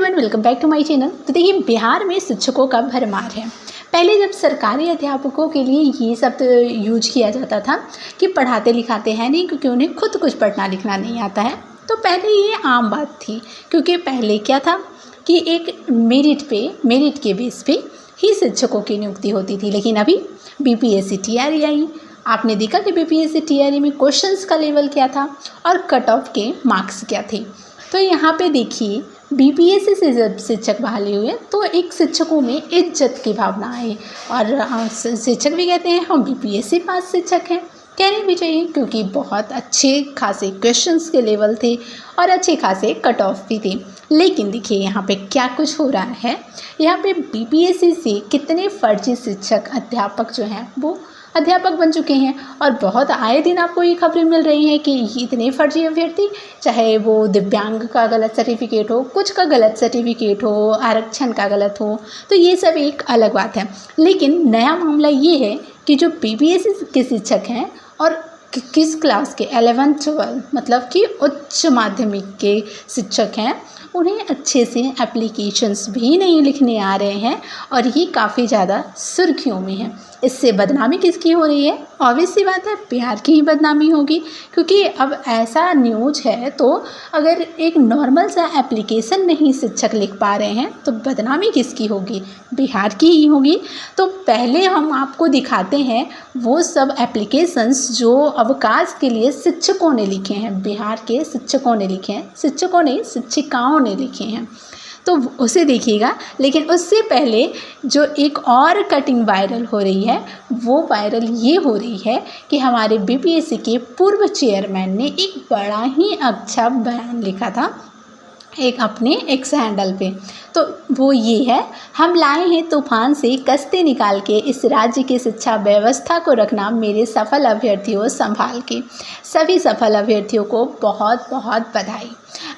Everyone, welcome back to my channel. तो देखिए, बिहार में शिक्षकों का भरमार है। पहले जब सरकारी अध्यापकों के लिए ये सब तो यूज किया जाता था कि पढ़ाते लिखाते हैं नहीं, क्योंकि उन्हें खुद कुछ पढ़ना लिखना नहीं आता है। तो पहले ये आम बात थी, क्योंकि पहले क्या था कि एक मेरिट के बेस पे ही शिक्षकों की नियुक्ति होती थी। लेकिन अभी बीपीएससी टीआरई आई, आपने देखा कि बीपीएससी टीआरई में क्वेश्चंस का लेवल क्या था और कट ऑफ के मार्क्स क्या थे। तो यहाँ पे देखिए, बीपीएससी से जब शिक्षक बहाली हुए तो एक शिक्षकों में इज्जत की भावना आई और शिक्षक भी कहते हैं हम बीपीएससी पास शिक्षक हैं। कहने भी चाहिए, क्योंकि बहुत अच्छे खासे क्वेश्चंस के लेवल थे और अच्छे खासे कट ऑफ भी थे। लेकिन देखिए यहाँ पे क्या कुछ हो रहा है। यहाँ पे बीपीएससी से कितने फर्जी शिक्षक अध्यापक जो हैं वो अध्यापक बन चुके हैं और बहुत आए दिन आपको ये खबरें मिल रही हैं कि इतने फर्जी अभ्यर्थी, चाहे वो दिव्यांग का गलत सर्टिफिकेट हो, कुछ का गलत सर्टिफिकेट हो, आरक्षण का गलत हो, तो ये सब एक अलग बात है। लेकिन नया मामला ये है कि जो बीपीएससी के शिक्षक हैं और किस क्लास के 11-12 मतलब कि उच्च माध्यमिक के शिक्षक हैं, उन्हें अच्छे से एप्लीकेशंस भी नहीं लिखने आ रहे हैं और ये काफ़ी ज़्यादा सुर्खियों में है। इससे बदनामी किसकी हो रही है? ऑब्वियस सी बात है, बिहार की ही बदनामी होगी, क्योंकि अब ऐसा न्यूज है तो अगर एक नॉर्मल सा एप्लीकेशन नहीं शिक्षक लिख पा रहे हैं तो बदनामी किसकी होगी? बिहार की ही होगी। तो पहले हम आपको दिखाते हैं वो सब एप्लीकेशंस जो अवकाश के लिए शिक्षकों ने लिखे हैं, बिहार के शिक्षकों ने लिखे हैं, शिक्षकों ने शिक्षिकाओं ने लिखे हैं, तो उसे देखिएगा। लेकिन उससे पहले जो एक और कटिंग वायरल हो रही है, वो वायरल ये हो रही है कि हमारे बीपीएससी के पूर्व चेयरमैन ने एक बड़ा ही अच्छा बयान लिखा था एक अपने एक्स हैंडल पे। तो वो ये है, हम लाए हैं तूफान से कश्ती निकाल के, इस राज्य की शिक्षा व्यवस्था को रखना मेरे सफल अभ्यर्थियों संभाल के। सभी सफल अभ्यर्थियों को बहुत बहुत बधाई।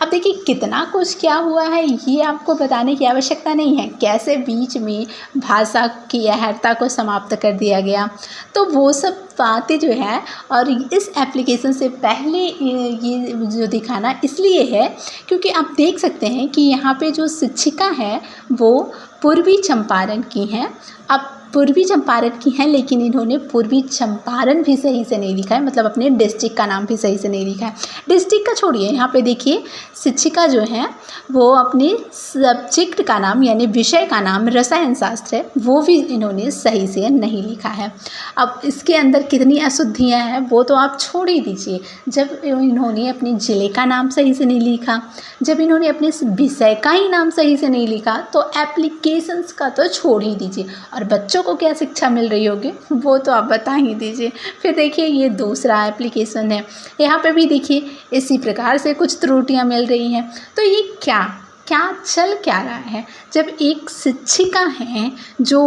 अब देखिए कितना कुछ क्या हुआ है, ये आपको बताने की आवश्यकता नहीं है। कैसे बीच में भाषा की अहर्ता को समाप्त कर दिया गया, तो वो सब बातें जो है। और इस एप्लीकेशन से पहले ये जो दिखाना इसलिए है क्योंकि आप देख सकते हैं कि यहाँ पे जो शिक्षिका है वो पूर्वी चंपारण की हैं। अब पूर्वी चंपारण की हैं, लेकिन इन्होंने पूर्वी चंपारण भी सही से नहीं लिखा है, मतलब अपने डिस्ट्रिक्ट का नाम भी सही से नहीं लिखा है। डिस्ट्रिक्ट का छोड़िए, यहाँ पे देखिए शिक्षिका जो हैं वो अपने सब्जेक्ट का नाम यानी विषय का नाम रसायन शास्त्र है, वो भी इन्होंने सही से नहीं लिखा है। अब इसके अंदर कितनी अशुद्धियाँ हैं वो तो आप छोड़ ही दीजिए। जब इन्होंने अपने ज़िले का नाम सही से नहीं लिखा, जब इन्होंने अपने विषय का ही नाम सही से नहीं लिखा, तो एप्लीकेशंस का तो छोड़ ही दीजिए। और बच्चों को क्या शिक्षा मिल रही होगी वो तो आप बता ही दीजिए। फिर देखिए ये दूसरा एप्लीकेशन है, यहाँ पे भी देखिए इसी प्रकार से कुछ त्रुटियाँ मिल रही हैं। तो ये क्या चल क्या रहा है? जब एक शिक्षिका हैं जो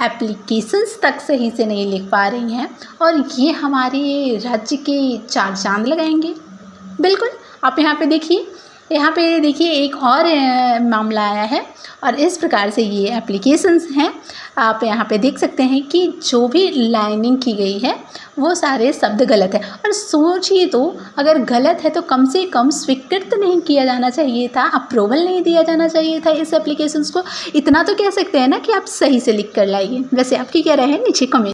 एप्लीकेशंस तक सही से नहीं लिख पा रही हैं और ये हमारे राज्य के चार चांद लगाएंगे। बिल्कुल, आप यहाँ पे देखिए एक और मामला आया है और इस प्रकार से ये एप्लीकेशंस हैं। आप यहाँ पे देख सकते हैं कि जो भी लाइनिंग की गई है वो सारे शब्द गलत है। और सोचिए, तो अगर गलत है तो कम से कम स्वीकृत नहीं किया जाना चाहिए था, अप्रूवल नहीं दिया जाना चाहिए था इस एप्लीकेशंस को। इतना तो कह सकते हैं ना कि आप सही से लिख कर लाइए। वैसे आपकी क्या राय है? नीचे कमेंट